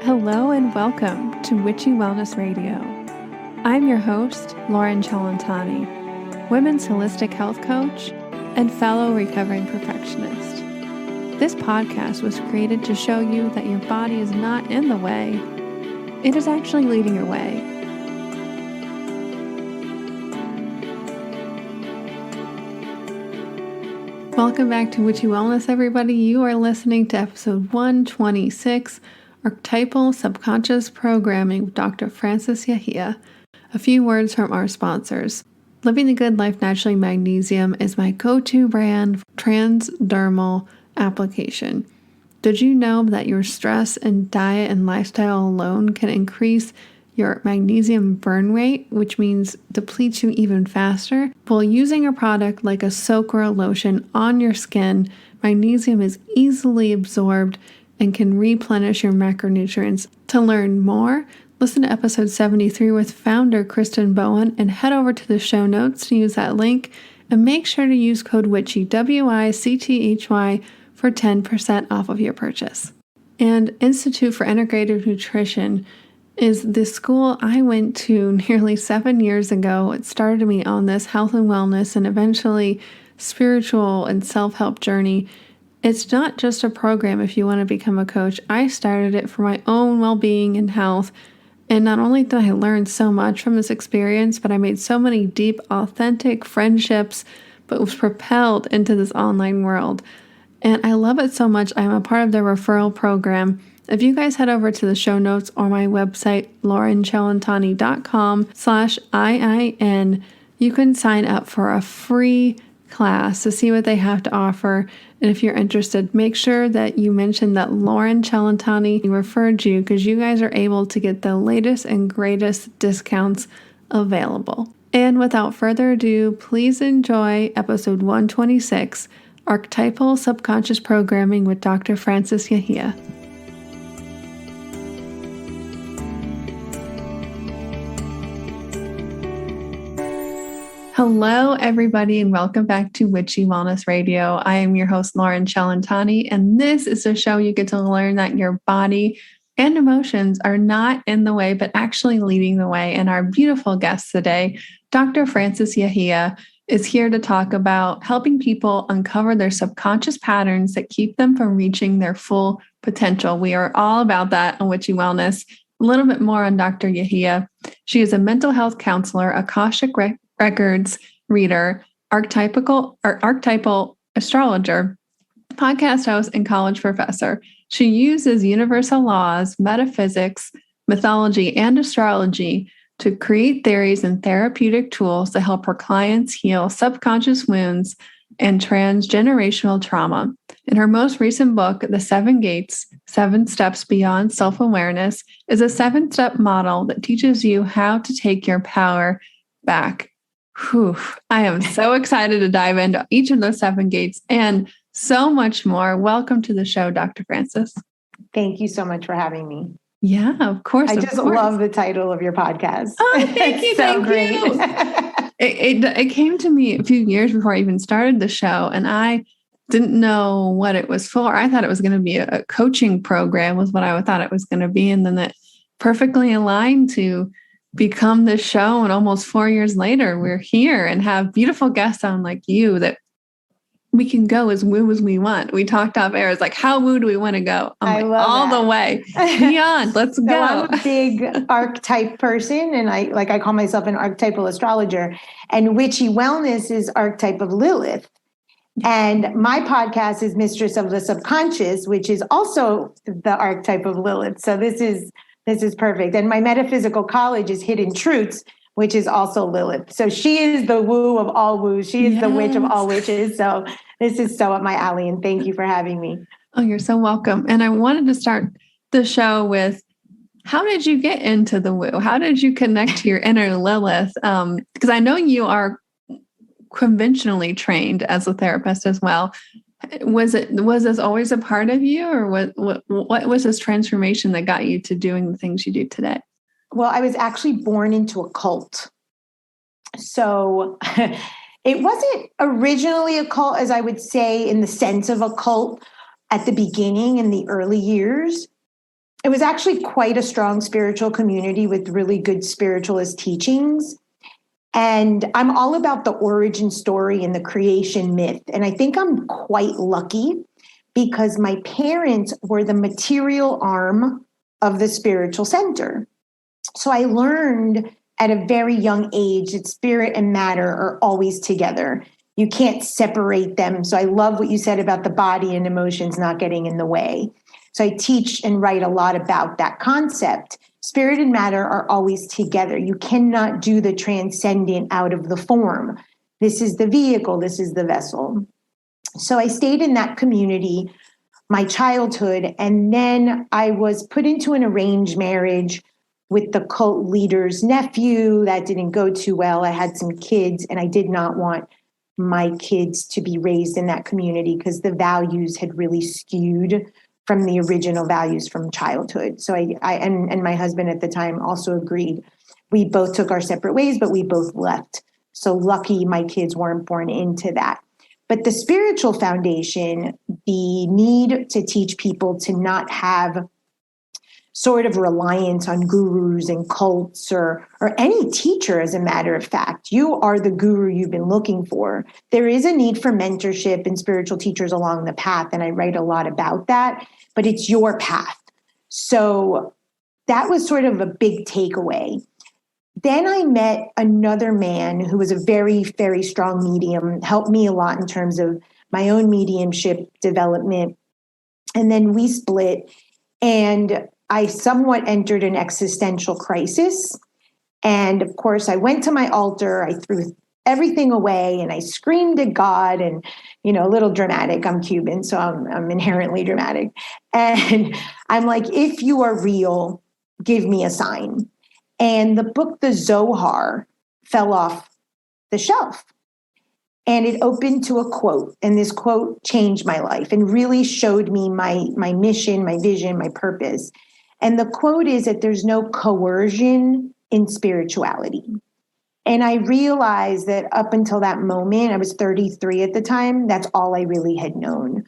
Hello and welcome to Witchy Wellness Radio. I'm your host, Lauren Chalantani, women's holistic health coach and fellow recovering perfectionist. This podcast was created to show you that your body is not in the way, it is actually leading your way. Welcome back to Witchy Wellness, everybody. You are listening to episode 126, Archetypal Subconscious Programming with Dr. Frances Yahia. A few words from our sponsors. Living the Good Life Naturally Magnesium is my go-to brand for transdermal application. Did you know that your stress and diet and lifestyle alone can increase your magnesium burn rate, which means depletes you even faster? While using a product like a soak or a lotion on your skin, magnesium is easily absorbed and can replenish your macronutrients. To learn more, listen to episode 73 with founder Kristen Bowen and head over to the show notes to use that link, and make sure to use code WICHY, WICTHY, for 10% off of your purchase. And Institute for Integrative Nutrition is the school I went to nearly 7 years ago. It started me on this health and wellness and eventually spiritual and self-help journey. It's not just a program if you want to become a coach. I started it for my own well-being and health. And not only did I learn so much from this experience, but I made so many deep, authentic friendships, but was propelled into this online world. And I love it so much. I'm a part of their referral program. If you guys head over to the show notes or my website, laurenchalantani.com/IIN, you can sign up for a free class to see what they have to offer. And if you're interested, make sure that you mention that Lauren Chalantani referred you, because you guys are able to get the latest and greatest discounts available. And without further ado, please enjoy episode 126, Archetypal Subconscious Programming with Dr. Frances Yahia. Hello, everybody, and welcome back to Witchy Wellness Radio. I am your host, Lauren Chalantani, and this is a show you get to learn that your body and emotions are not in the way, but actually leading the way. And our beautiful guest today, Dr. Frances Yahia, is here to talk about helping people uncover their subconscious patterns that keep them from reaching their full potential. We are all about that on Witchy Wellness. A little bit more on Dr. Yahia. She is a mental health counselor, akashic records reader, archetypal astrologer, podcast host, and college professor. She uses universal laws, metaphysics, mythology, and astrology to create theories and therapeutic tools to help her clients heal subconscious wounds and transgenerational trauma. In her most recent book, The 7 Gates, 7 Steps Beyond Self-Awareness, is a 7-step model that teaches you how to take your power back. Whew. I am so excited to dive into each of those 7 gates and so much more. Welcome to the show, Dr. Frances. Thank you so much for having me. Yeah, of course. I just love the title of your podcast. Oh, thank you. So thank great. You. It came to me a few years before I even started the show, and I didn't know what it was for. I thought it was going to be a coaching program was what I thought it was going to be. And then it perfectly aligned to become this show. And almost 4 years later, we're here and have beautiful guests on like you that we can go as woo as we want. We talked off air. It's like, how woo do we want to go? I'm like, all the way beyond. Let's go. I'm a big archetype person, and I call myself an archetypal astrologer. And Witchy Wellness is archetype of Lilith. And my podcast is Mistress of the Subconscious, which is also the archetype of Lilith. So this is perfect. And my metaphysical college is Hidden Truths, which is also Lilith. So she is the woo of all woos. She is the witch of all witches. So this is so up my alley. And thank you for having me. Oh, you're so welcome. And I wanted to start the show with, how did you get into the woo? How did you connect to your inner Lilith? Because I know you are conventionally trained as a therapist as well. Was this always a part of you, or what was this transformation that got you to doing the things you do today? Well, I was actually born into a cult. So it wasn't originally a cult, as I would say, in the sense of a cult at the beginning in the early years. it was actually quite a strong spiritual community with really good spiritualist teachings. And I'm all about the origin story and the creation myth. And I think I'm quite lucky because my parents were the material arm of the spiritual center. So I learned at a very young age that spirit and matter are always together. You can't separate them. So I love what you said about the body and emotions not getting in the way. So I teach and write a lot about that concept. Spirit and matter are always together. You cannot do the transcendent out of the form. This is the vehicle, this is the vessel. So I stayed in that community, my childhood, and then I was put into an arranged marriage with the cult leader's nephew. That didn't go too well. I had some kids, and I did not want my kids to be raised in that community because the values had really skewed from the original values from childhood. So I and my husband at the time also agreed. We both took our separate ways, but we both left. So lucky my kids weren't born into that. But the spiritual foundation, the need to teach people to not have sort of reliance on gurus and cults or any teacher, as a matter of fact. You are the guru you've been looking for. There is a need for mentorship and spiritual teachers along the path, and I write a lot about that, but it's your path. So that was sort of a big takeaway. Then I met another man who was a very, very strong medium, helped me a lot in terms of my own mediumship development. And then we split, and I somewhat entered an existential crisis. And of course, I went to my altar, I threw everything away, and I screamed at God, and, a little dramatic. I'm Cuban, so I'm inherently dramatic. And I'm like, if you are real, give me a sign. And the book, the Zohar, fell off the shelf. And it opened to a quote. And this quote changed my life and really showed me my mission, my vision, my purpose. And the quote is that there's no coercion in spirituality. And I realized that up until that moment, I was 33 at the time, that's all I really had known,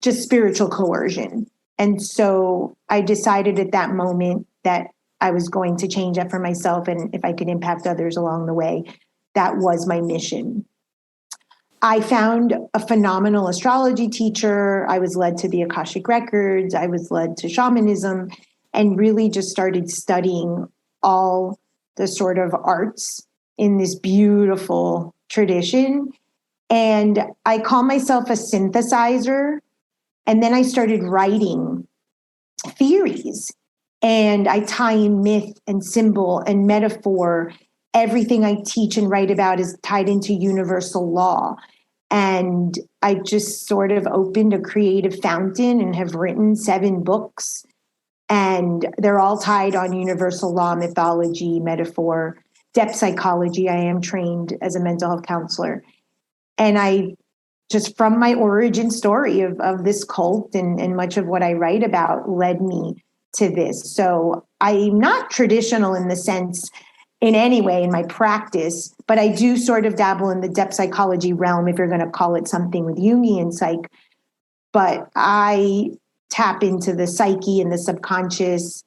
just spiritual coercion. And so I decided at that moment that I was going to change that for myself. And if I could impact others along the way, that was my mission. I found a phenomenal astrology teacher. I was led to the Akashic records. I was led to shamanism, and really just started studying all the sort of arts in this beautiful tradition. And I call myself a synthesizer. And then I started writing theories, and I tie in myth and symbol and metaphor. Everything I teach and write about is tied into universal law. And I just sort of opened a creative fountain and have written 7 books. And they're all tied on universal law, mythology, metaphor, depth psychology. I am trained as a mental health counselor. And I just, from my origin story of this cult and much of what I write about led me to this. So I'm not traditional in the sense in any way in my practice, but I do sort of dabble in the depth psychology realm, if you're going to call it something, with Jungian psych. But I tap into the psyche and the subconscious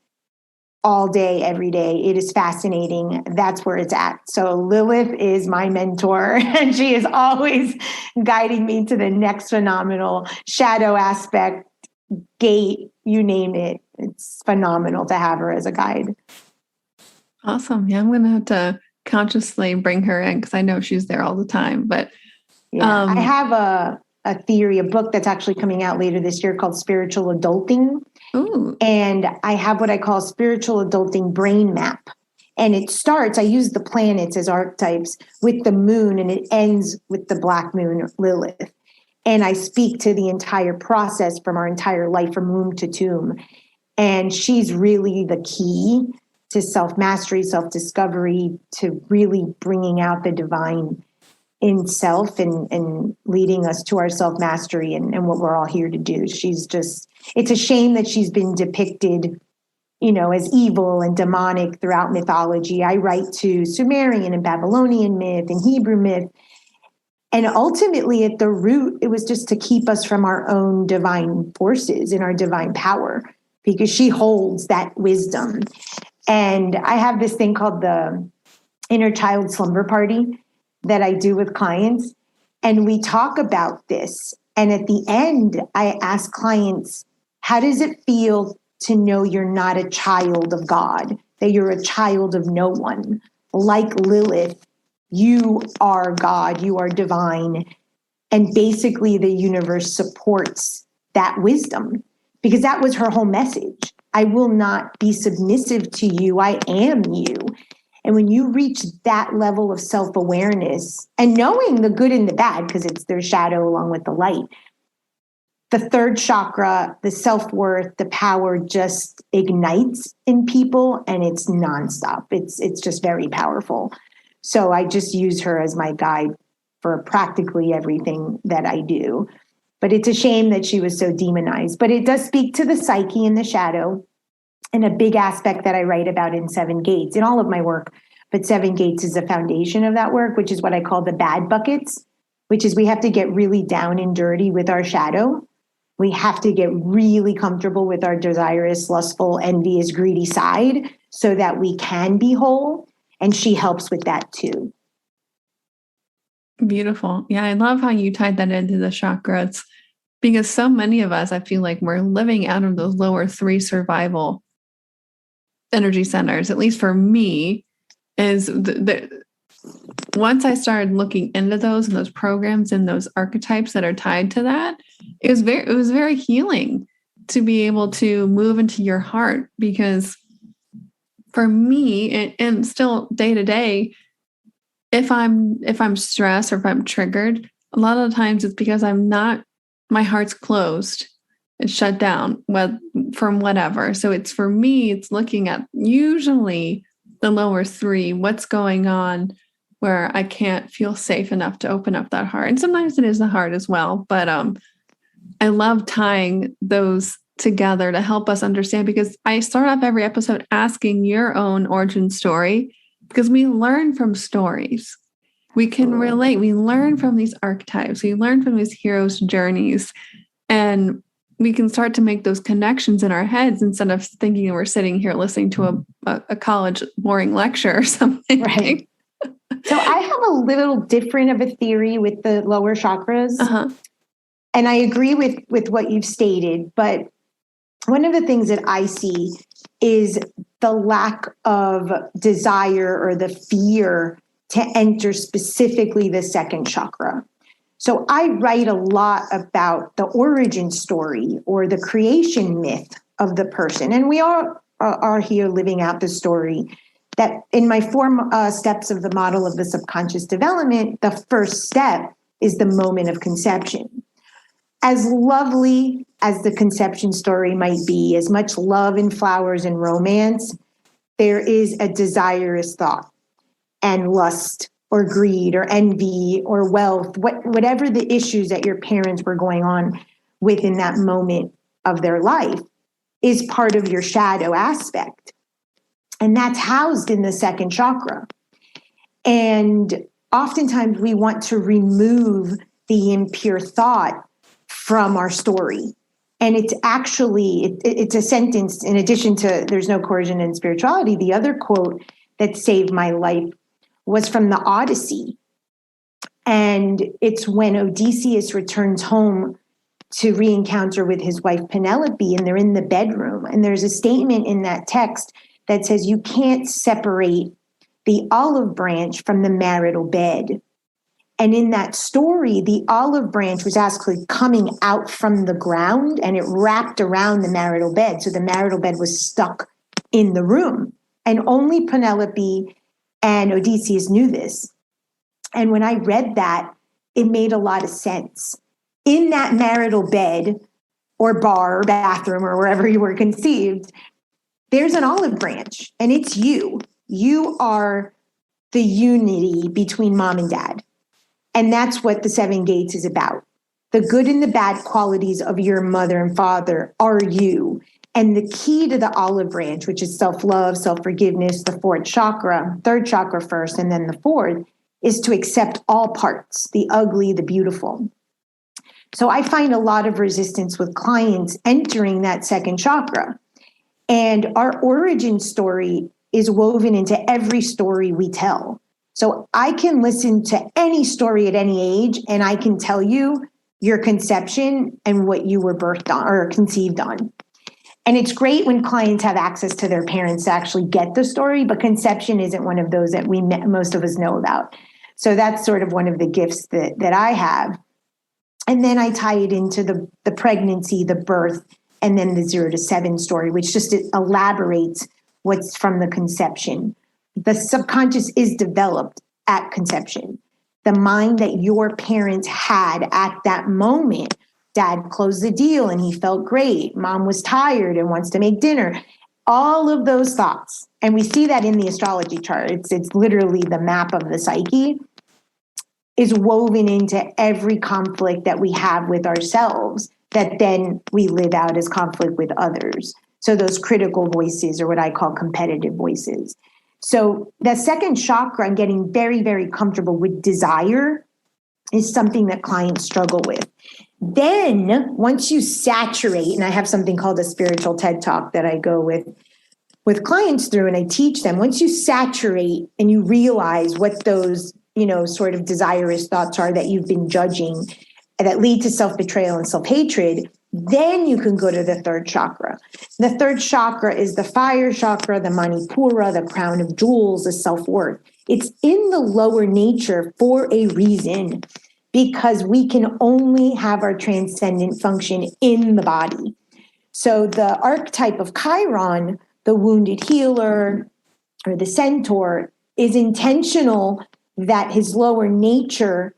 all day, every day. It is fascinating. That's where it's at. So Lilith is my mentor, and she is always guiding me to the next phenomenal shadow aspect, gate, you name it. It's phenomenal to have her as a guide. Awesome. Yeah, I'm going to have to consciously bring her in because I know she's there all the time. But yeah, I have a theory, a book that's actually coming out later this year called Spiritual Adulting. Ooh. And I have what I call Spiritual Adulting Brain Map. And it starts, I use the planets as archetypes with the moon, and it ends with the black moon, Lilith. And I speak to the entire process from our entire life, from womb to tomb. And she's really the key to self-mastery, self-discovery, to really bringing out the divine in self and leading us to our self-mastery and what we're all here to do. She's just, it's a shame that she's been depicted, as evil and demonic throughout mythology. I write to Sumerian and Babylonian myth and Hebrew myth. And ultimately at the root, it was just to keep us from our own divine forces and our divine power. because she holds that wisdom. And I have this thing called the inner child slumber party that I do with clients. And we talk about this. And at the end, I ask clients, how does it feel to know you're not a child of God, that you're a child of no one? Like Lilith, you are God, you are divine. And basically the universe supports that wisdom, because that was her whole message. I will not be submissive to you. I am you. And when you reach that level of self-awareness and knowing the good and the bad, because it's their shadow along with the light, the third chakra, the self-worth, the power just ignites in people, and it's nonstop. It's just very powerful. So I just use her as my guide for practically everything that I do. But it's a shame that she was so demonized. But it does speak to the psyche and the shadow, and a big aspect that I write about in Seven Gates, in all of my work. But Seven Gates is the foundation of that work, which is what I call the bad buckets, which is we have to get really down and dirty with our shadow. We have to get really comfortable with our desirous, lustful, envious, greedy side so that we can be whole. And she helps with that too. Beautiful. Yeah, I love how you tied that into the chakras, because so many of us, I feel like we're living out of those lower three survival energy centers. At least for me, is once I started looking into those and those programs and those archetypes that are tied to that, it was very healing to be able to move into your heart. Because for me, and still day to day, if I'm stressed or if I'm triggered, a lot of the times it's because my heart's closed. It's shut down from whatever. So it's, for me, it's looking at usually the lower three, what's going on where I can't feel safe enough to open up that heart. And sometimes it is the heart as well. But I love tying those together to help us understand, because I start off every episode asking your own origin story, because we learn from stories. We can relate. We learn from these archetypes. We learn from these heroes' journeys. And we can start to make those connections in our heads instead of thinking we're sitting here listening to a college boring lecture or something. Right. So I have a little different of a theory with the lower chakras. Uh-huh. And I agree with what you've stated. But one of the things that I see is the lack of desire or the fear to enter specifically the second chakra. So I write a lot about the origin story or the creation myth of the person. And we all are here living out the story that in my 4 steps of the model of the subconscious development, the first step is the moment of conception. As lovely as the conception story might be, as much love and flowers and romance, there is a desirous thought and lust or greed or envy or wealth, whatever the issues that your parents were going on with in that moment of their life is part of your shadow aspect. And that's housed in the second chakra. And oftentimes we want to remove the impure thought from our story. And it's actually, it's a sentence, in addition to there's no coercion in spirituality, the other quote that saved my life was from the Odyssey. And it's when Odysseus returns home to re-encounter with his wife Penelope, and they're in the bedroom. And there's a statement in that text that says, you can't separate the olive branch from the marital bed. And in that story, the olive branch was actually coming out from the ground and it wrapped around the marital bed. So the marital bed was stuck in the room. And only Penelope and Odysseus knew this. And when I read that, it made a lot of sense. In that marital bed or bar or bathroom or wherever you were conceived, there's an olive branch and it's you. You are the unity between mom and dad. And that's what the Seven Gates is about. The good and the bad qualities of your mother and father are you. And the key to the olive branch, which is self-love, self-forgiveness, the fourth chakra, third chakra first, and then the fourth, is to accept all parts, the ugly, the beautiful. So I find a lot of resistance with clients entering that second chakra. And our origin story is woven into every story we tell. So I can listen to any story at any age, and I can tell you your conception and what you were birthed on or conceived on. And it's great when clients have access to their parents to actually get the story, but conception isn't one of those that most of us know about. So that's sort of one of the gifts that I have. And then I tie it into the pregnancy, the birth, and then the 0 to 7 story, which just elaborates what's from the conception. The subconscious is developed at conception. The mind that your parents had at that moment, dad closed the deal and he felt great. Mom was tired and wants to make dinner. All of those thoughts. And we see that in the astrology chart. It's literally the map of the psyche is woven into every conflict that we have with ourselves that then we live out as conflict with others. So those critical voices or what I call competitive voices. So the second chakra and getting very, very comfortable with desire is something that clients struggle with. Then once you saturate, and I have something called a spiritual TED Talk that I go with clients through and I teach them, once you saturate and you realize what those, sort of desirous thoughts are that you've been judging that lead to self-betrayal and self-hatred, then you can go to the third chakra. The third chakra is the fire chakra, the Manipura, the crown of jewels, the self-worth. It's in the lower nature for a reason, because we can only have our transcendent function in the body. So the archetype of Chiron, the wounded healer or the centaur, is intentional that his lower nature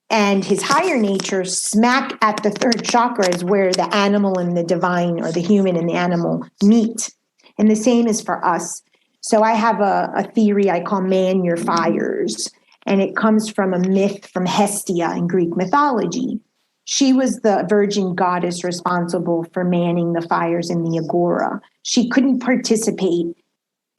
and his higher nature smack at the third chakra is where the animal and the divine, or the human and the animal, meet. And the same is for us. So I have a theory I call man your fires. And it comes from a myth from Hestia in Greek mythology. She was the virgin goddess responsible for manning the fires in the agora. She couldn't participate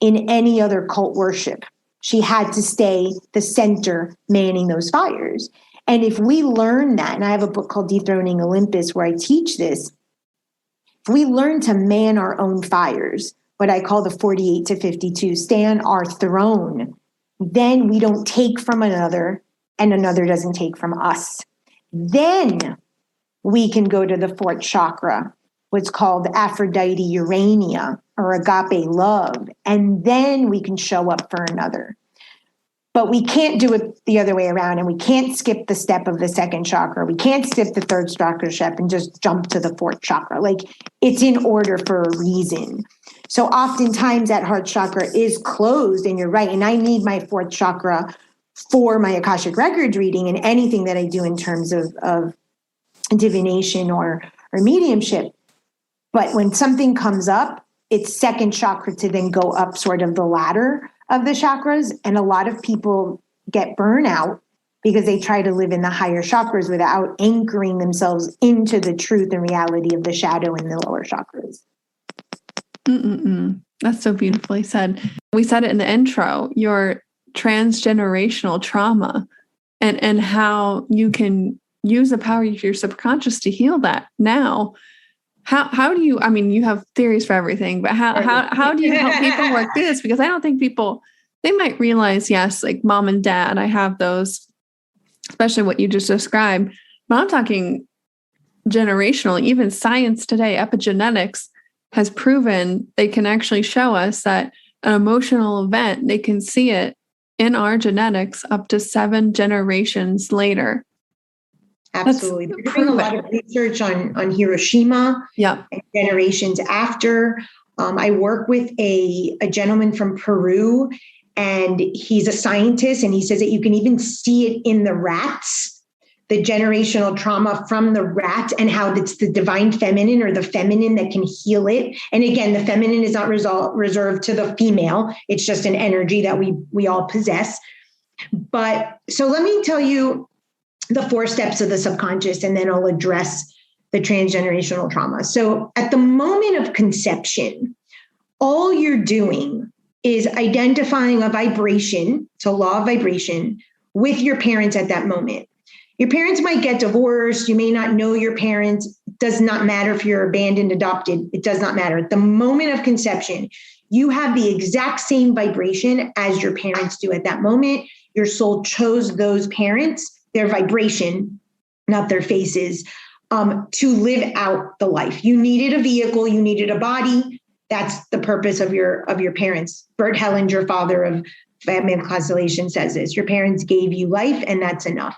in any other cult worship. She had to stay the center manning those fires. And if we learn that, and I have a book called Dethroning Olympus where I teach this, if we learn to man our own fires, what I call the 48 to 52, stay on our throne, then we don't take from another and another doesn't take from us. Then we can go to the fourth chakra, what's called Aphrodite Urania or agape love. And then we can show up for another. But we can't do it the other way around, and we can't skip the step of the second chakra. We can't skip the third chakra step and just jump to the fourth chakra. Like, it's in order for a reason. So oftentimes that heart chakra is closed, and you're right. And I need my fourth chakra for my akashic records reading and anything that I do in terms of divination or mediumship. But when something comes up, it's second chakra to then go up sort of the ladder of the chakras. And a lot of people get burnout because they try to live in the higher chakras without anchoring themselves into the truth and reality of the shadow in the lower chakras. That's so beautifully said. We said it in the intro, your transgenerational trauma and how you can use the power of your subconscious to heal that now. How do you, I mean, you have theories for everything, but how do you help people work through this? Because I don't think people, they might realize, yes, like mom and dad, I have those, especially what you just described, but I'm talking generational. Even science today, epigenetics, has proven they can actually show us that an emotional event, they can see it in our genetics up to 7 generations later. Absolutely. They're doing a lot of research on Hiroshima and generations after. I work with a gentleman from Peru, and he's a scientist, and he says that you can even see it in the rats, the generational trauma from the rat, and how it's the divine feminine or the feminine that can heal it. And again, the feminine is not reserved to the female. It's just an energy that we all possess. But so let me tell you the 4 steps of the subconscious, and then I'll address the transgenerational trauma. So at the moment of conception, all you're doing is identifying a vibration, so law of vibration, with your parents at that moment. Your parents might get divorced. You may not know your parents. It does not matter if you're abandoned, adopted. It does not matter. At the moment of conception, you have the exact same vibration as your parents do at that moment. Your soul chose those parents, their vibration, not their faces, to live out the life. You needed a vehicle, you needed a body. That's the purpose of your parents. Bert Hellinger, father of family constellation, says this: your parents gave you life, and that's enough.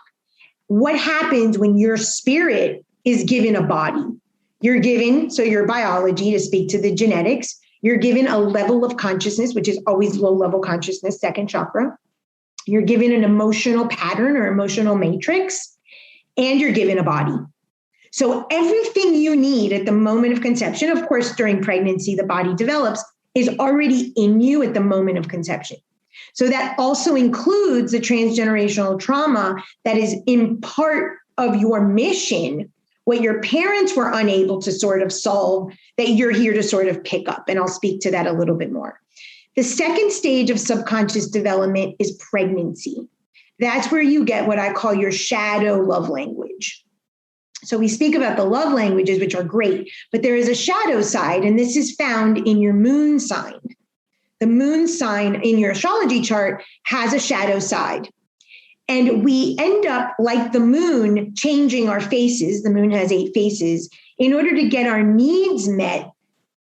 What happens when your spirit is given a body? You're given, so your biology, to speak to the genetics, you're given a level of consciousness, which is always low level consciousness, second chakra. You're given an emotional pattern or emotional matrix, and you're given a body. So everything you need at the moment of conception, of course, during pregnancy, the body develops, is already in you at the moment of conception. So that also includes the transgenerational trauma that is in part of your mission, what your parents were unable to sort of solve, that you're here to sort of pick up. And I'll speak to that a little bit more. The second stage of subconscious development is pregnancy. That's where you get what I call your shadow love language. So we speak about the love languages, which are great, but there is a shadow side, and this is found in your moon sign. The moon sign in your astrology chart has a shadow side. And we end up, like the moon, changing our faces. The moon has 8 faces in order to get our needs met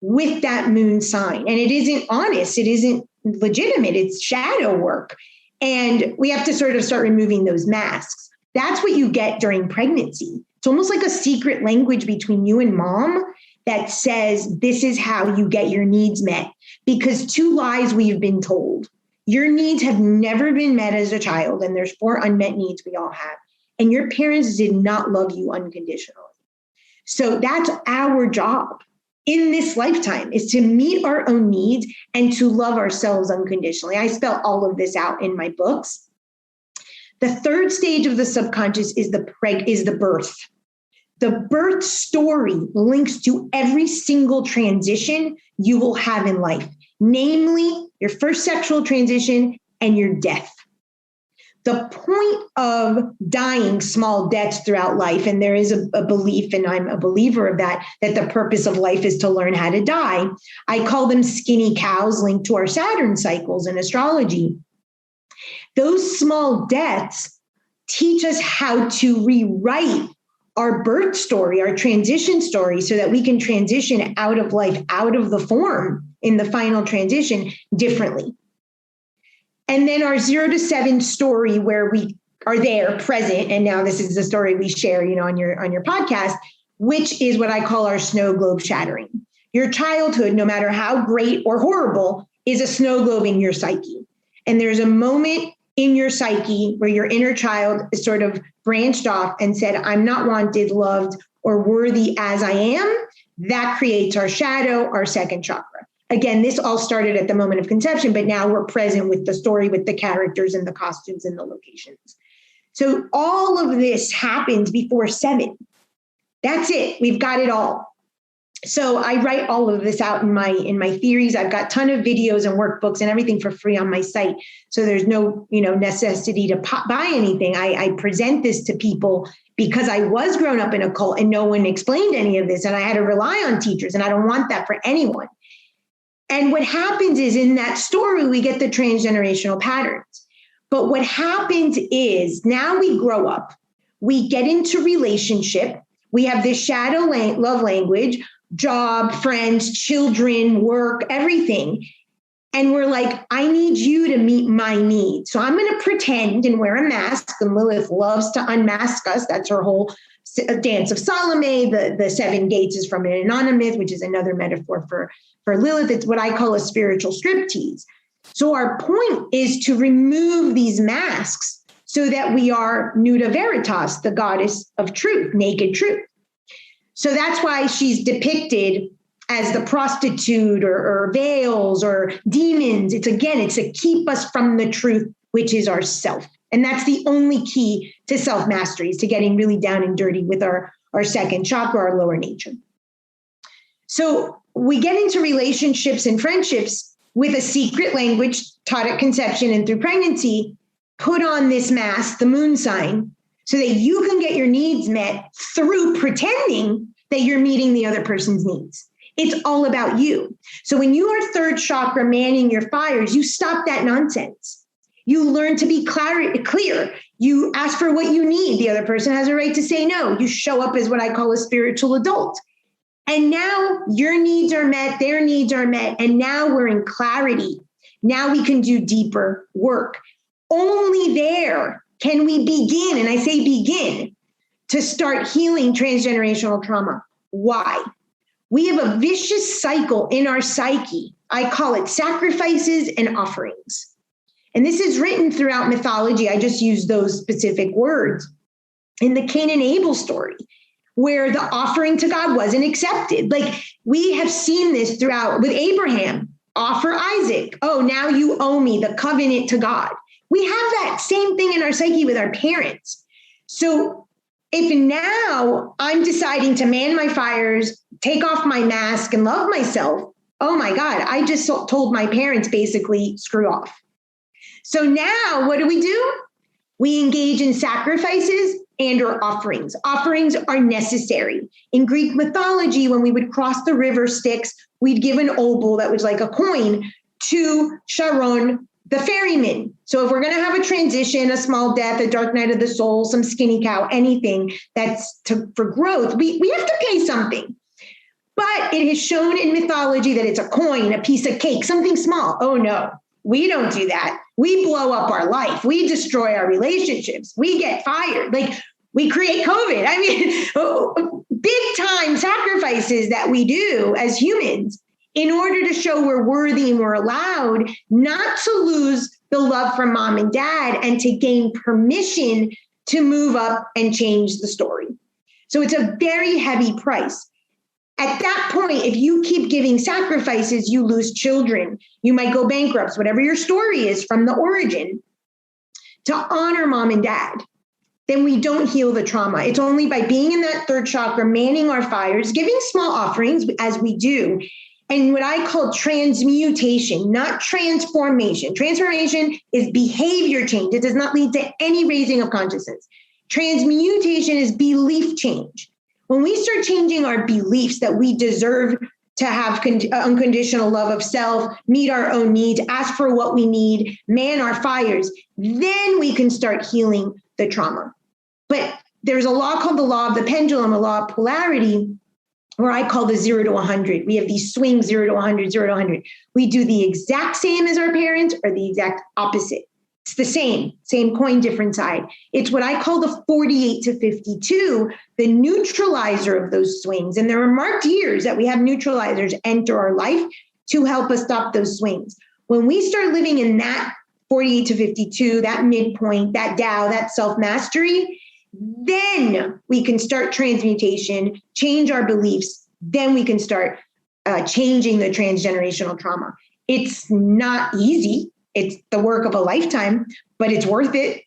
with that moon sign. And it isn't honest. It isn't legitimate. It's shadow work. And we have to sort of start removing those masks. That's what you get during pregnancy. It's almost like a secret language between you and mom that says, this is how you get your needs met. Because 2 lies we've been told. Your needs have never been met as a child, and there's 4 unmet needs we all have. And your parents did not love you unconditionally. So that's our job in this lifetime, is to meet our own needs and to love ourselves unconditionally. I spell all of this out in my books. The third stage of the subconscious is the birth. The birth story links to every single transition you will have in life, namely your first sexual transition and your death. The point of dying small deaths throughout life, and there is a belief, and I'm a believer of that the purpose of life is to learn how to die. I call them skinny cows linked to our Saturn cycles in astrology. Those small deaths teach us how to rewrite our birth story, our transition story, so that we can transition out of life, out of the form in the final transition differently. And then our 0 to 7 story, where we are there present. And now this is the story we share, on your podcast, which is what I call our snow globe shattering. Your childhood, no matter how great or horrible, is a snow globe in your psyche. And there's a moment in your psyche where your inner child is sort of branched off and said, I'm not wanted, loved, or worthy as I am. That creates our shadow, our second chakra. Again, this all started at the moment of conception, but now we're present with the story, with the characters and the costumes and the locations. So all of this happens before 7. That's it. We've got it all. So I write all of this out in my theories. I've got a ton of videos and workbooks and everything for free on my site. So there's no, necessity to buy anything. I present this to people because I was grown up in a cult and no one explained any of this. And I had to rely on teachers, and I don't want that for anyone. And what happens is, in that story, we get the transgenerational patterns. But what happens is, now we grow up, we get into relationship, we have this shadow love language, job, friends, children, work, everything. And we're like, I need you to meet my needs. So I'm going to pretend and wear a mask. And Lilith loves to unmask us. That's her whole dance of Salome. The 7 gates is from an Inanna myth, which is another metaphor for Lilith. It's what I call a spiritual striptease. So our point is to remove these masks so that we are Nuda Veritas, the goddess of truth, naked truth. So that's why she's depicted as the prostitute or veils or demons. It's to keep us from the truth, which is ourself. And that's the only key to self-mastery, is to getting really down and dirty with our second chakra, our lower nature. So we get into relationships and friendships with a secret language taught at conception and through pregnancy, put on this mask, the moon sign, so that you can get your needs met through pretending that you're meeting the other person's needs. It's all about you. So when you are third chakra manning your fires, you stop that nonsense. You learn to be clear. You ask for what you need. The other person has a right to say no. You show up as what I call a spiritual adult. And now your needs are met, their needs are met, and now we're in clarity. Now we can do deeper work. Only there can we begin, and I say begin, to start healing transgenerational trauma. Why? We have a vicious cycle in our psyche. I call it sacrifices and offerings. And this is written throughout mythology. I just use those specific words. In the Cain and Abel story, where the offering to God wasn't accepted. Like we have seen this throughout with Abraham, offer Isaac. Oh, now you owe me the covenant to God. We have that same thing in our psyche with our parents. So if now I'm deciding to man my fires, take off my mask and love myself, oh my God, I just told my parents basically screw off. So now what do? We engage in sacrifices and or offerings. Offerings are necessary. In Greek mythology, when we would cross the river Styx, we'd give an obol that was like a coin to Charon, the ferryman. So if we're going to have a transition, a small death, a dark night of the soul, some skinny cow, anything that's for growth, we have to pay something. But it is shown in mythology that it's a coin, a piece of cake, something small. Oh no, we don't do that. We blow up our life. We destroy our relationships. We get fired. Like we create COVID. I mean, big time sacrifices that we do as humans in order to show we're worthy and we're allowed not to lose the love from mom and dad and to gain permission to move up and change the story. So it's a very heavy price. At that point, if you keep giving sacrifices, you lose children. You might go bankrupt, whatever your story is from the origin. To honor mom and dad, then we don't heal the trauma. It's only by being in that third chakra, manning our fires, giving small offerings as we do, and what I call transmutation, not transformation. Transformation is behavior change. It does not lead to any raising of consciousness. Transmutation is belief change. When we start changing our beliefs that we deserve to have unconditional love of self, meet our own needs, ask for what we need, man our fires, then we can start healing the trauma. But there's a law called the law of the pendulum, a law of polarity, where I call the 0 to 100. We have these swings, 0 to 100, 0 to 100. We do the exact same as our parents or the exact opposite. It's the same coin, different side. It's what I call the 48 to 52, the neutralizer of those swings. And there are marked years that we have neutralizers enter our life to help us stop those swings. When we start living in that 48 to 52, that midpoint, that Tao, that self-mastery, then we can start transmutation, change our beliefs. Then we can start changing the transgenerational trauma. It's not easy. It's the work of a lifetime, but it's worth it.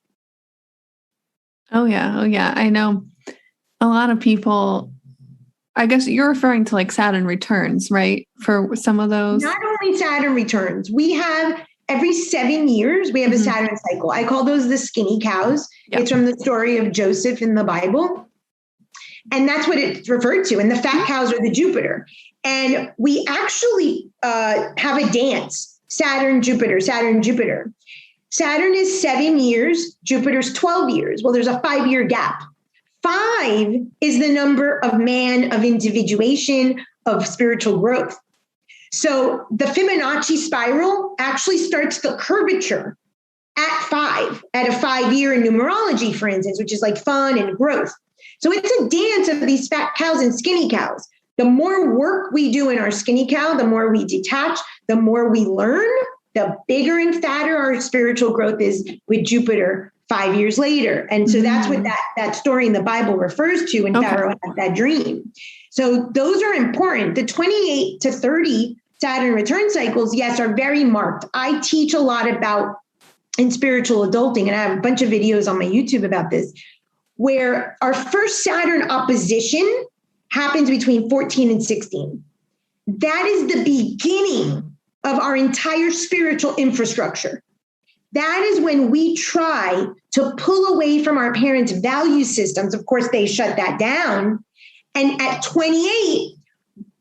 Oh, yeah. I know a lot of people, I guess you're referring to like Saturn Returns, right? For some of those. Not only Saturn Returns, we have every 7 years, we have a Saturn cycle. I call those the skinny cows. Yep. It's from the story of Joseph in the Bible. And that's what it's referred to. And the fat cows are the Jupiter. And we actually have a dance. Saturn, Jupiter, Saturn, Jupiter. Saturn is 7 years, Jupiter's 12 years. Well, there's a 5-year gap. 5 is the number of man, of individuation, of spiritual growth. So the Fibonacci spiral actually starts the curvature at 5, at a 5-year in numerology, for instance, which is like fun and growth. So it's a dance of these fat cows and skinny cows. The more work we do in our skinny cow, the more we detach, the more we learn, the bigger and fatter our spiritual growth is with Jupiter 5 years later. And so that's what that story in the Bible refers to when Pharaoh had that dream. So those are important. The 28 to 30 Saturn return cycles, yes, are very marked. I teach a lot about in spiritual adulting, and I have a bunch of videos on my YouTube about this, where our first Saturn opposition happens between 14 and 16. That is the beginning of our entire spiritual infrastructure. That is when we try to pull away from our parents' value systems. Of course, they shut that down And at 28,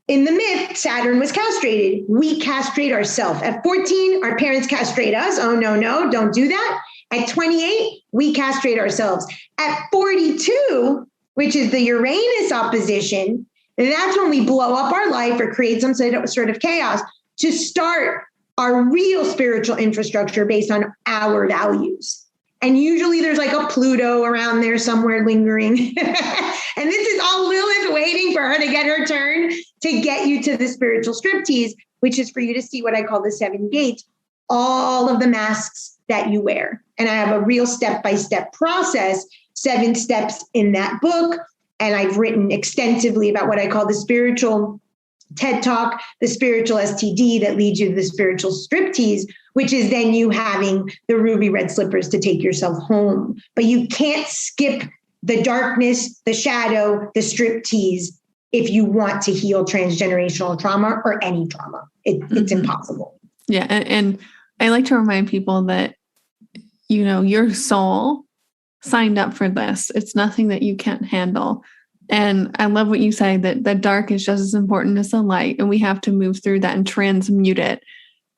in the myth, Saturn was castrated. We castrate ourselves. At 14, our parents castrate us. Oh, no, don't do that. At 28, we castrate ourselves. At 42, which is the Uranus opposition, that's when we blow up our life or create some sort of chaos to start our real spiritual infrastructure based on our values. And usually there's like a Pluto around there somewhere lingering. And this is all Lilith waiting for her to get her turn to get you to the spiritual striptease, which is for you to see what I call the 7 gates, all of the masks that you wear. And I have a real step-by-step process, 7 steps in that book. And I've written extensively about what I call the spiritual TED Talk, the spiritual STD that leads you to the spiritual striptease, which is then you having the ruby red slippers to take yourself home. But you can't skip the darkness, the shadow, the striptease if you want to heal transgenerational trauma or any trauma. It's impossible. Yeah. And I like to remind people that, your soul signed up for this. It's nothing that you can't handle. And I love what you say, that the dark is just as important as the light, and we have to move through that and transmute it.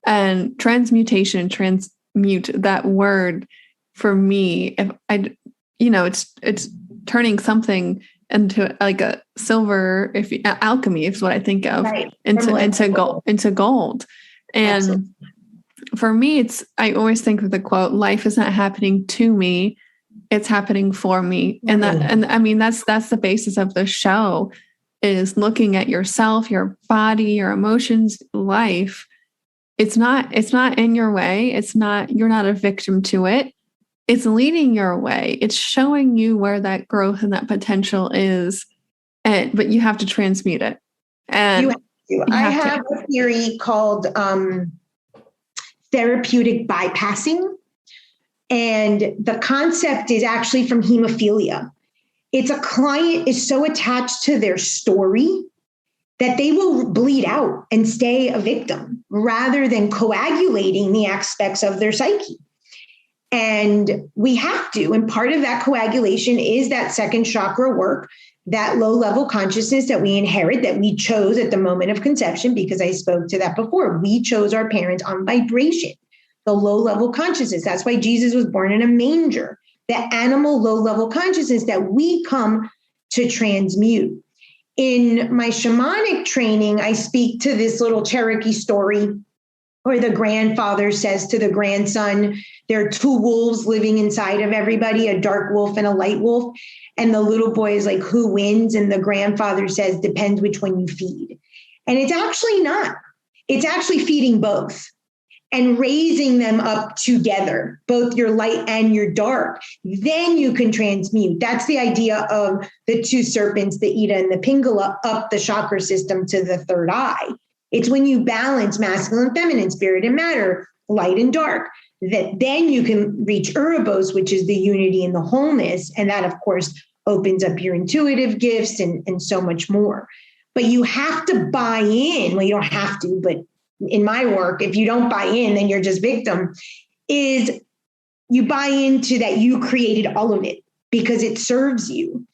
And transmutation, transmute, that word for me, if I, it's turning something into like a silver, alchemy is what I think of, right, into gold. And absolutely. For me, I always think of the quote, life is not happening to me, it's happening for me. And that's the basis of the show, is looking at yourself, your body, your emotions, life. It's not in your way. You're not a victim to it. It's leading your way. It's showing you where that growth and that potential is. But you have to transmute it. And I have a theory called therapeutic bypassing. And the concept is actually from hemophilia. It's a client is so attached to their story that they will bleed out and stay a victim rather than coagulating the aspects of their psyche. And we have to. And part of that coagulation is that second chakra work, that low-level consciousness that we inherit, that we chose at the moment of conception, because I spoke to that before. We chose our parents on vibration, the low-level consciousness. That's why Jesus was born in a manger, the animal low-level consciousness that we come to transmute. In my shamanic training, I speak to this little Cherokee story where the grandfather says to the grandson, there are 2 wolves living inside of everybody, a dark wolf and a light wolf. And the little boy is like, who wins? And the grandfather says, depends which one you feed. And it's actually not. It's actually feeding both and raising them up together, both your light and your dark. Then you can transmute. That's the idea of the 2 serpents, the Ida and the Pingala, up the chakra system to the 3rd eye. It's when you balance masculine, feminine, spirit and matter, light and dark, that then you can reach Uranus, which is the unity and the wholeness. And that, of course, opens up your intuitive gifts and so much more. But you have to buy in. Well, you don't have to, but in my work, if you don't buy in, then you're just victim, is you buy into that you created all of it because it serves you.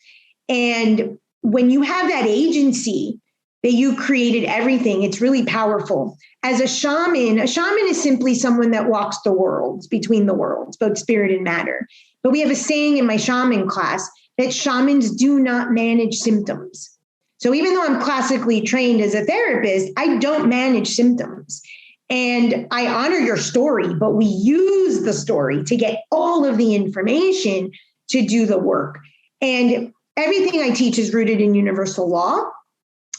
And when you have that agency that you created everything, it's really powerful. As a shaman is simply someone that walks the worlds, between the worlds, both spirit and matter. But we have a saying in my shaman class that shamans do not manage symptoms. So even though I'm classically trained as a therapist, I don't manage symptoms. And I honor your story, but we use the story to get all of the information to do the work. And everything I teach is rooted in universal law.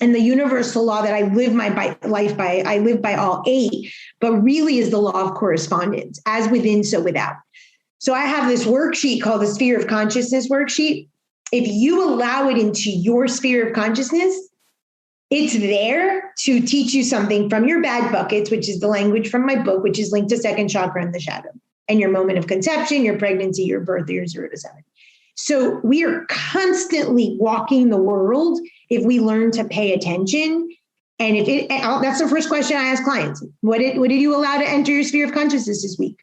And the universal law that I live my life by, I live by all 8, but really is the law of correspondence, as within, so without. So I have this worksheet called the Sphere of Consciousness worksheet. If you allow it into your sphere of consciousness, it's there to teach you something from your bag buckets, which is the language from my book, which is linked to second chakra and the shadow, and your moment of conception, your pregnancy, your birth, your 0 to 7. So we are constantly walking the world if we learn to pay attention. And that's the first question I ask clients. What did you allow to enter your sphere of consciousness this week?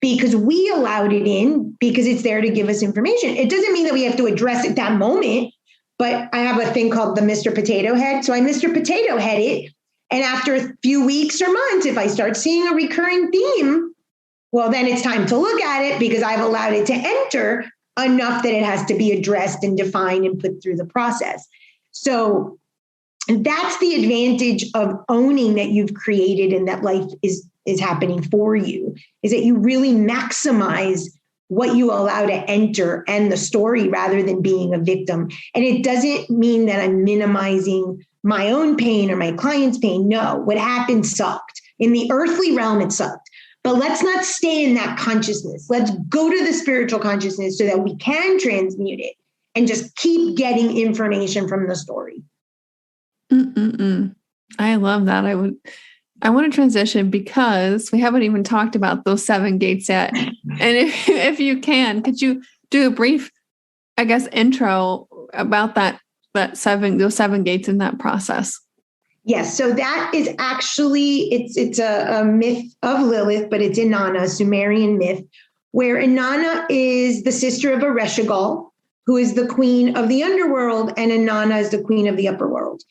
Because we allowed it in because it's there to give us information. It doesn't mean that we have to address it that moment, but I have a thing called the Mr. Potato Head. So I Mr. Potato Head it. And after a few weeks or months, if I start seeing a recurring theme, well, then it's time to look at it because I've allowed it to enter enough that it has to be addressed and defined and put through the process. So that's the advantage of owning that you've created and that life is happening for you, is that you really maximize what you allow to enter and the story rather than being a victim. And it doesn't mean that I'm minimizing my own pain or my client's pain. No, what happened sucked. In the earthly realm, it sucked. But let's not stay in that consciousness. Let's go to the spiritual consciousness so that we can transmute it and just keep getting information from the story. I love that. I want to transition because we haven't even talked about those 7 gates yet. And if you can, could you do a brief, I guess, intro about those 7 gates in that process? Yes. So that is actually, it's a myth of Lilith, but it's Inanna, a Sumerian myth, where Inanna is the sister of Ereshkigal, who is the queen of the underworld, and Inanna is the queen of the upper world.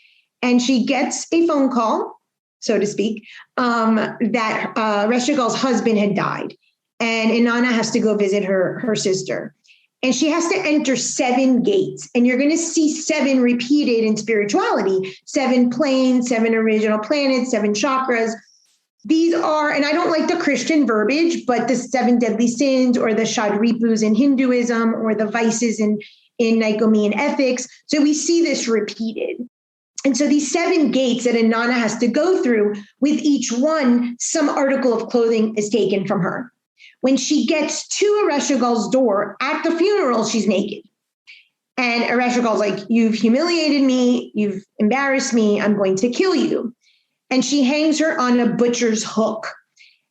And she gets a phone call, so to speak, that Ereshkigal's husband had died. And Inanna has to go visit her sister. And she has to enter 7 gates. And you're going to see 7 repeated in spirituality, 7 planes, 7 original planets, 7 chakras. These are, and I don't like the Christian verbiage, but the 7 deadly sins or the Shadripus in Hinduism or the vices in Nicomean ethics. So we see this repeated. And so these 7 gates that Inanna has to go through, with each one, some article of clothing is taken from her. When she gets to Ereshkigal's door at the funeral, she's naked. And Ereshkigal's like, you've humiliated me, you've embarrassed me, I'm going to kill you. And she hangs her on a butcher's hook.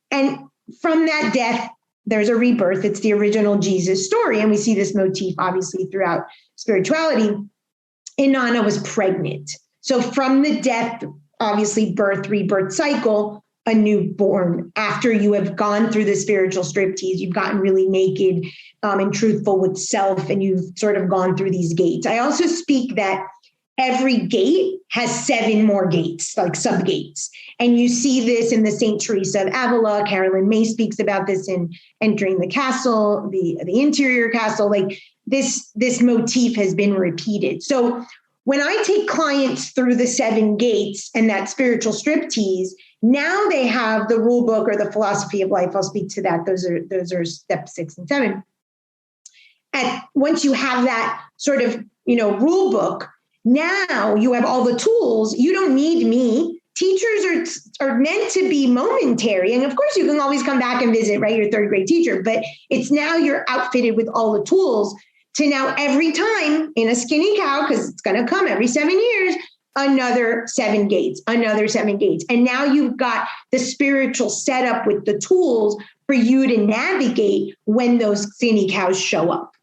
And from that death, there's a rebirth. It's the original Jesus story. And we see this motif, obviously, throughout spirituality. Inanna was pregnant. So from the death, obviously, birth, rebirth cycle, a newborn. After you have gone through the spiritual striptease, you've gotten really naked and truthful with self, and you've sort of gone through these gates. I also speak that every gate has 7 more gates, like sub-gates. And you see this in the St. Teresa of Avila. Carolyn May speaks about this in Entering the Castle, the interior castle. Like this motif has been repeated. So when I take clients through the 7 gates and that spiritual striptease, now they have the rule book or the philosophy of life. I'll speak to that. Those are steps 6 and 7. And once you have that sort of, rule book, now you have all the tools. You don't need me. Teachers are meant to be momentary. And of course, you can always come back and visit, right? Your 3rd grade teacher, but it's now you're outfitted with all the tools to now every time in a skinny cow, because it's going to come every 7 years, another 7 gates, another 7 gates. And now you've got the spiritual setup with the tools for you to navigate when those skinny cows show up.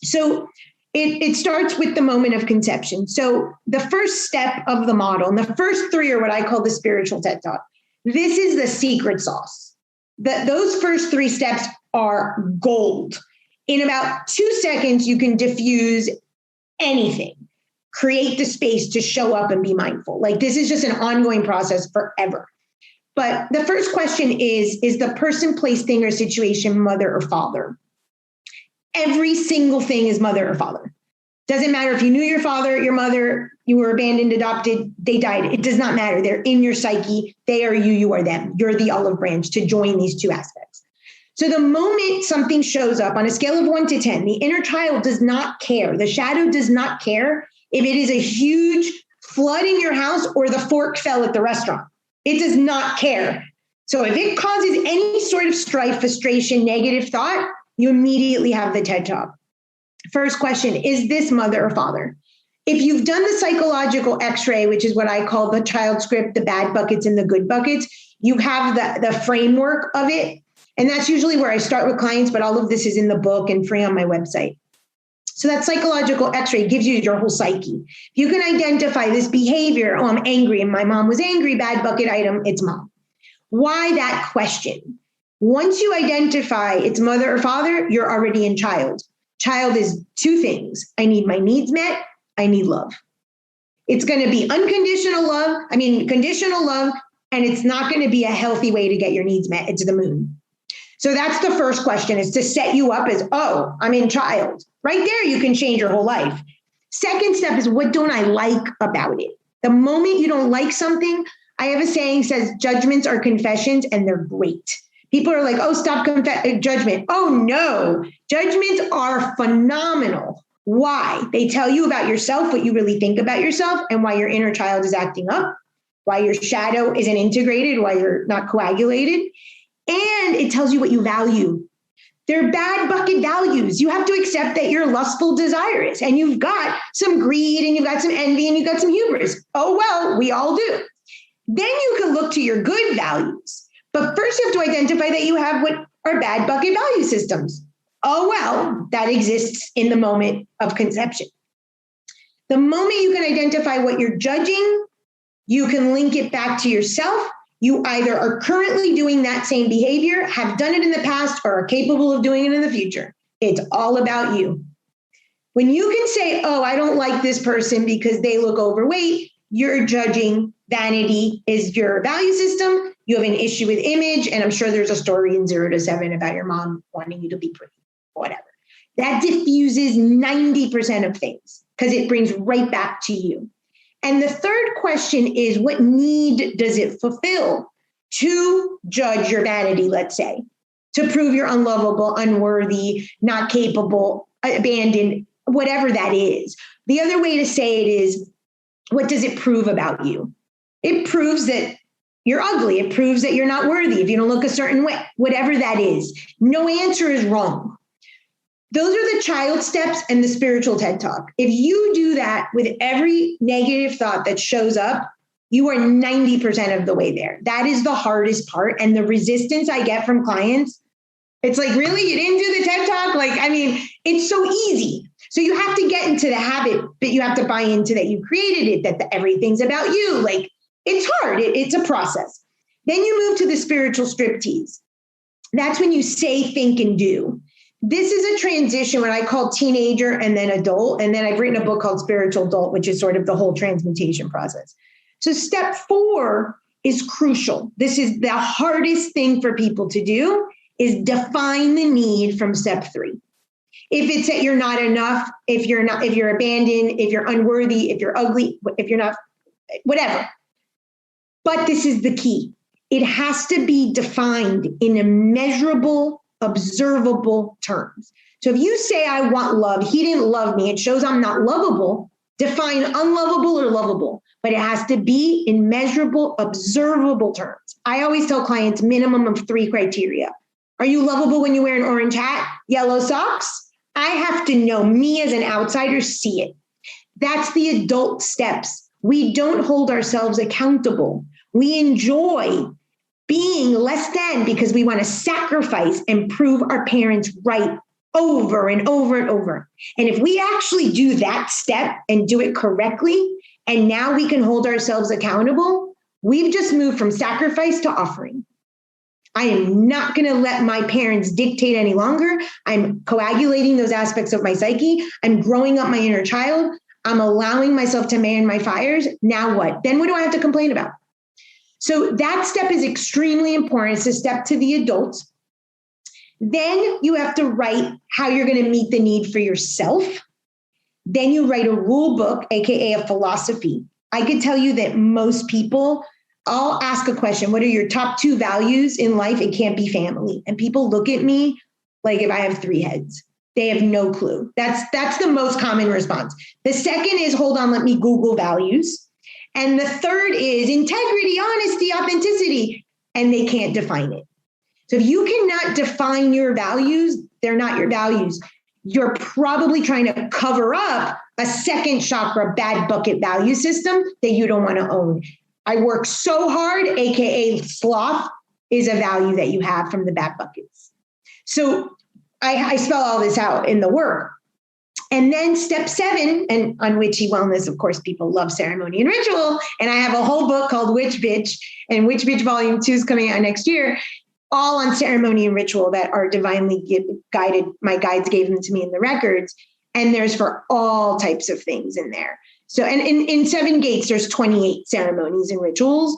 So it starts with the moment of conception. So the first step of the model, and the first 3 are what I call the spiritual TED Talk. This is the secret sauce. Those first 3 steps are gold. In about 2 seconds, you can diffuse anything, create the space to show up and be mindful. Like this is just an ongoing process forever. But the first question is the person, place, thing, or situation mother or father? Every single thing is mother or father. Doesn't matter if you knew your father, your mother, you were abandoned, adopted, they died. It does not matter. They're in your psyche. They are you, you are them. You're the olive branch to join these 2 aspects. So the moment something shows up on a scale of 1 to 10, the inner child does not care. The shadow does not care if it is a huge flood in your house or the fork fell at the restaurant. It does not care. So if it causes any sort of strife, frustration, negative thought, you immediately have the TED Talk. First question, is this mother or father? If you've done the psychological x-ray, which is what I call the child script, the bad buckets and the good buckets, you have the framework of it. And that's usually where I start with clients, but all of this is in the book and free on my website. So that psychological x-ray gives you your whole psyche. You can identify this behavior. Oh, I'm angry and my mom was angry, bad bucket item, it's mom. Why that question? Once you identify it's mother or father, you're already in child. Child is 2 things. I need my needs met. I need love. It's going to be conditional love, and it's not going to be a healthy way to get your needs met. It's the moon. So that's the first question, is to set you up as, oh, I'm in child. Right there, you can change your whole life. Second step is, what don't I like about it? The moment you don't like something, I have a saying says, judgments are confessions, and they're great. People are like, oh, stop judgment. Oh, no. Judgments are phenomenal. Why? They tell you about yourself, what you really think about yourself, and why your inner child is acting up, why your shadow isn't integrated, why you're not coagulated. And it tells you what you value. They're bad bucket values. You have to accept that you're lustful, desirous, and you've got some greed, and you've got some envy, and you've got some hubris. Oh, well, we all do. Then you can look to your good values. But first you have to identify that you have what are bad bucket value systems. Oh, well, that exists in the moment of conception. The moment you can identify what you're judging, you can link it back to yourself. You either are currently doing that same behavior, have done it in the past, or are capable of doing it in the future. It's all about you. When you can say, oh, I don't like this person because they look overweight, you're judging. Vanity is your value system. You have an issue with image. And I'm sure there's a story in 0 to 7 about your mom wanting you to be pretty, whatever. That diffuses 90% of things because it brings right back to you. And the third question is, what need does it fulfill to judge your vanity, let's say, to prove you're unlovable, unworthy, not capable, abandoned, whatever that is. The other way to say it is, what does it prove about you? It proves that you're ugly. It proves that you're not worthy if you don't look a certain way, whatever that is. No answer is wrong. Those are the child steps and the spiritual TED Talk. If you do that with every negative thought that shows up, you are 90% of the way there. That is the hardest part. And the resistance I get from clients, it's like, really? You didn't do the TED Talk? It's so easy. So you have to get into the habit, but you have to buy into that you created it, that everything's about you. It's hard. It's a process. Then you move to the spiritual striptease. That's when you say, think, and do. This is a transition, what I call teenager and then adult. And then I've written a book called Spiritual Adult, which is sort of the whole transmutation process. So step 4 is crucial. This is the hardest thing for people to do, is define the need from step 3. If it's that you're not enough, if you're abandoned, if you're unworthy, if you're ugly, if you're not, whatever. But this is the key. It has to be defined in a measurable, observable terms. So if you say, I want love, he didn't love me, it shows I'm not lovable. Define unlovable or lovable, but it has to be in measurable, observable terms. I always tell clients minimum of 3 criteria. Are you lovable when you wear an orange hat, yellow socks? I have to know, me as an outsider, see it. That's the adult steps. We don't hold ourselves accountable. We enjoy being less than because we want to sacrifice and prove our parents right over and over and over. And if we actually do that step and do it correctly, and now we can hold ourselves accountable, we've just moved from sacrifice to offering. I am not going to let my parents dictate any longer. I'm coagulating those aspects of my psyche. I'm growing up my inner child. I'm allowing myself to man my fires. Now what? Then what do I have to complain about? So that step is extremely important. It's a step to the adults. Then you have to write how you're going to meet the need for yourself. Then you write a rule book, AKA a philosophy. I could tell you that most people, I'll ask a question. What are your top 2 values in life? It can't be family. And people look at me like if I have 3 heads. They have no clue. That's the most common response. The second is, hold on, let me Google values. And the third is integrity, honesty, authenticity, and they can't define it. So if you cannot define your values, they're not your values. You're probably trying to cover up a second chakra bad bucket value system that you don't want to own. I work so hard, AKA sloth, is a value that you have from the bad buckets. So I spell all this out in the work. And then step 7, and on witchy wellness, of course, people love ceremony and ritual. And I have a whole book called Witch Bitch, and Witch Bitch Volume 2 is coming out next year, all on ceremony and ritual that are divinely guided. My guides gave them to me in the records. And there's for all types of things in there. So, and in 7 Gates, there's 28 ceremonies and rituals,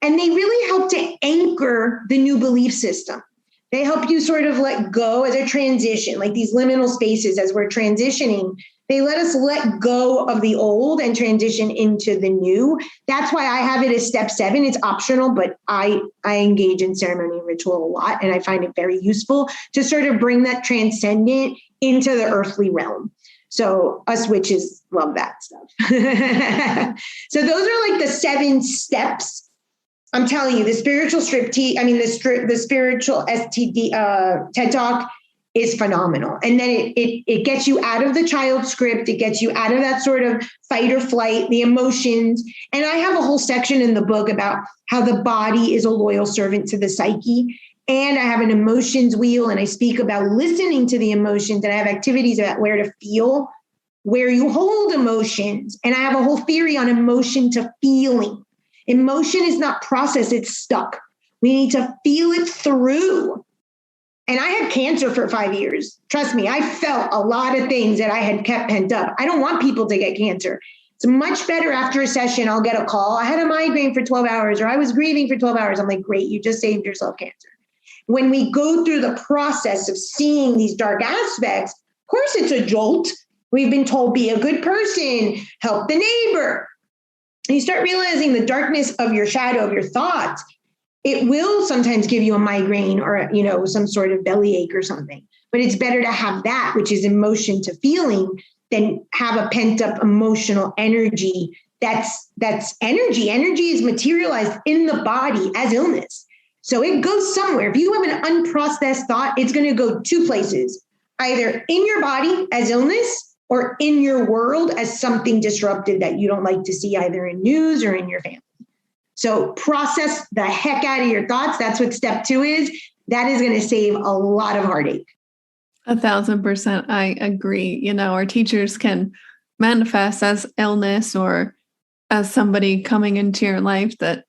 and they really help to anchor the new belief system. They help you sort of let go as a transition, like these liminal spaces as we're transitioning. They let us let go of the old and transition into the new. That's why I have it as step 7. It's optional, but I engage in ceremony and ritual a lot, and I find it very useful to sort of bring that transcendent into the earthly realm. So us witches love that stuff. So those are like the 7 steps. I'm telling you, the spiritual the spiritual STD TED Talk is phenomenal. And then it gets you out of the child script. It gets you out of that sort of fight or flight, the emotions. And I have a whole section in the book about how the body is a loyal servant to the psyche. And I have an emotions wheel, and I speak about listening to the emotions, and I have activities about where to feel, where you hold emotions. And I have a whole theory on emotion to feeling. Emotion is not processed, it's stuck. We need to feel it through. And I had cancer for 5 years. Trust me, I felt a lot of things that I had kept pent up. I don't want people to get cancer. It's much better after a session, I'll get a call. I had a migraine for 12 hours, or I was grieving for 12 hours. I'm like, great, you just saved yourself cancer. When we go through the process of seeing these dark aspects, of course it's a jolt. We've been told, be a good person, help the neighbor. And you start realizing the darkness of your shadow, of your thoughts. It will sometimes give you a migraine or, some sort of bellyache or something. But it's better to have that, which is emotion to feeling, than have a pent up emotional energy. That's energy. Energy is materialized in the body as illness. So it goes somewhere. If you have an unprocessed thought, it's going to go 2 places, either in your body as illness, or in your world as something disrupted that you don't like to see, either in news or in your family. So process the heck out of your thoughts. That's what step 2 is. That is going to save a lot of heartache. 1,000%. I agree. Our teachers can manifest as illness or as somebody coming into your life that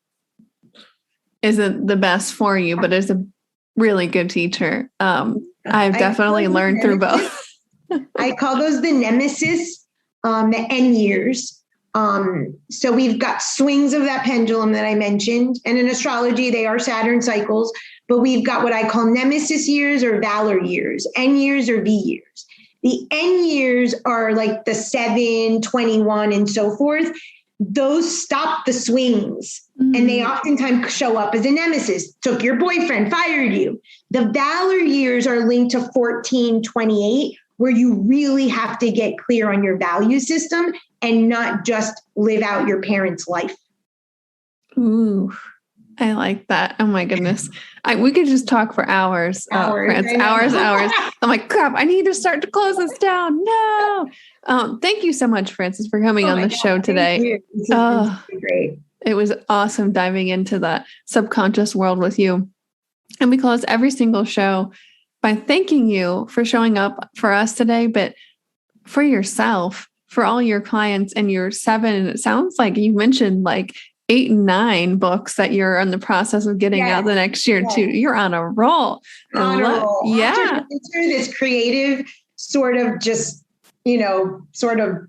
isn't the best for you, but is a really good teacher. I've definitely learned through both. I call those the Nemesis, the N years. So we've got swings of that pendulum that I mentioned. And in astrology, they are Saturn cycles, but we've got what I call Nemesis years or Valor years, N years or V years. The N years are like the 7, 21, and so forth. Those stop the swings. And they oftentimes show up as a nemesis. Took your boyfriend, fired you. The Valor years are linked to 14, 28, where you really have to get clear on your value system and not just live out your parents' life. Ooh, I like that. Oh my goodness. We could just talk for hours. Hours. I'm like, crap, I need to start to close this down. No. Thank you so much, Frances, for coming on the show today. Great. It was awesome diving into the subconscious world with you. And we close every single show by thanking you for showing up for us today, but for yourself, for all your clients and your 7, and it sounds like you mentioned like 8 and 9 books that you're in the process of getting out the next year too. You're on a roll. Yeah. After this creative sort of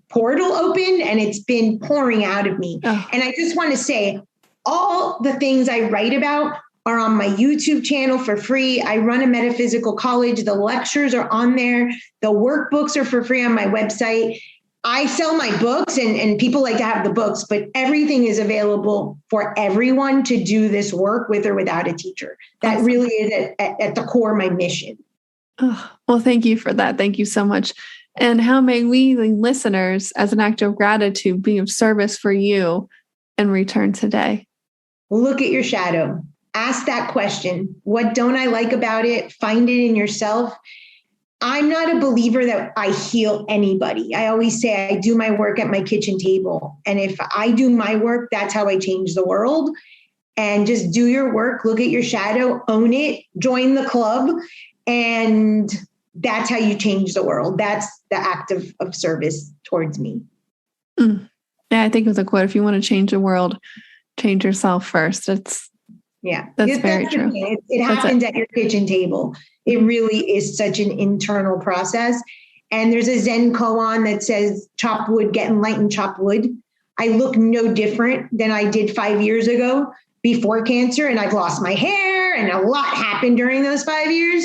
portal opened, and it's been pouring out of me. Oh. And I just want to say all the things I write about are on my YouTube channel for free. I run a metaphysical college. The lectures are on there. The workbooks are for free on my website. I sell my books and people like to have the books, but everything is available for everyone to do this work with or without a teacher. That really is at the core of my mission. Oh, well, thank you for that. Thank you so much. And how may we, the listeners, as an act of gratitude, be of service for you in return today? Look at your shadow. Ask that question. What don't I like about it? Find it in yourself. I'm not a believer that I heal anybody. I always say I do my work at my kitchen table. And if I do my work, that's how I change the world. And just do your work, look at your shadow, own it, join the club. And that's how you change the world. That's the act of service towards me. Yeah, I think of the quote, if you want to change the world, change yourself first. That's very true. It happens at your kitchen table. It really is such an internal process. And there's a Zen koan that says, chop wood, get enlightened, chop wood. I look no different than I did 5 years ago before cancer. And I've lost my hair and a lot happened during those 5 years,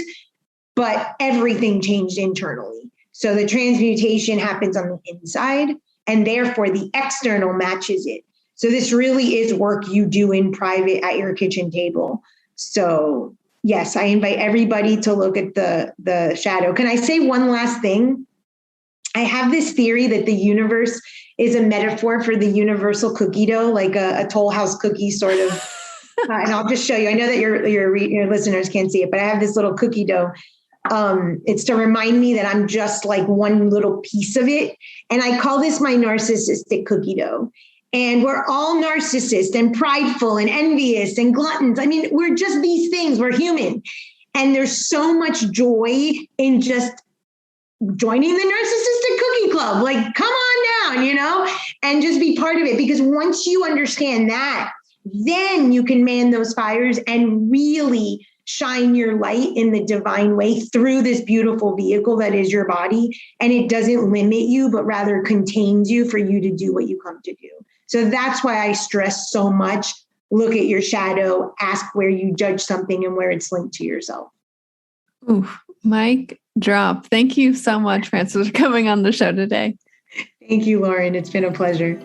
but everything changed internally. So the transmutation happens on the inside and therefore the external matches it. So this really is work you do in private at your kitchen table. So yes, I invite everybody to look at the shadow. Can I say one last thing? I have this theory that the universe is a metaphor for the universal cookie dough, like a Toll House cookie sort of. And I'll just show you. I know that your listeners can't see it, but I have this little cookie dough. It's to remind me that I'm just like one little piece of it. And I call this my narcissistic cookie dough. And we're all narcissist and prideful and envious and gluttons. I mean, we're just these things. We're human. And there's so much joy in just joining the narcissistic cookie club. Like, come on down, and just be part of it. Because once you understand that, then you can man those fires and really shine your light in the divine way through this beautiful vehicle that is your body. And it doesn't limit you, but rather contains you for you to do what you come to do. So that's why I stress so much. Look at your shadow, ask where you judge something and where it's linked to yourself. Ooh, mic drop. Thank you so much, Frances, for coming on the show today. Thank you, Lauren. It's been a pleasure.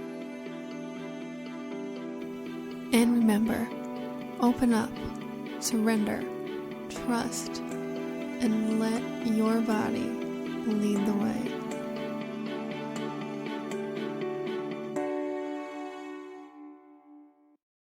And remember, open up, surrender, trust, and let your body lead the way.